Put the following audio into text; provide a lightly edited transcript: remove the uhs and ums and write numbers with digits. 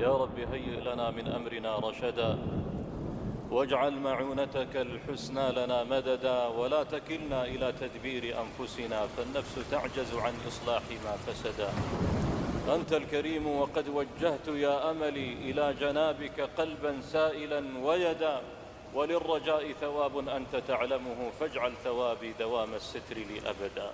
يا رب هيئ لنا من أمرنا رشدا، واجعل معونتك الحسنى لنا مددا، ولا تكلنا إلى تدبير أنفسنا فالنفس تعجز عن إصلاح ما فسدا. أنت الكريم وقد وجهت يا أملي إلى جنابك قلبا سائلا ويدا، وللرجاء ثواب أنت تعلمه فاجعل ثوابي دوام الستر لي أبدا.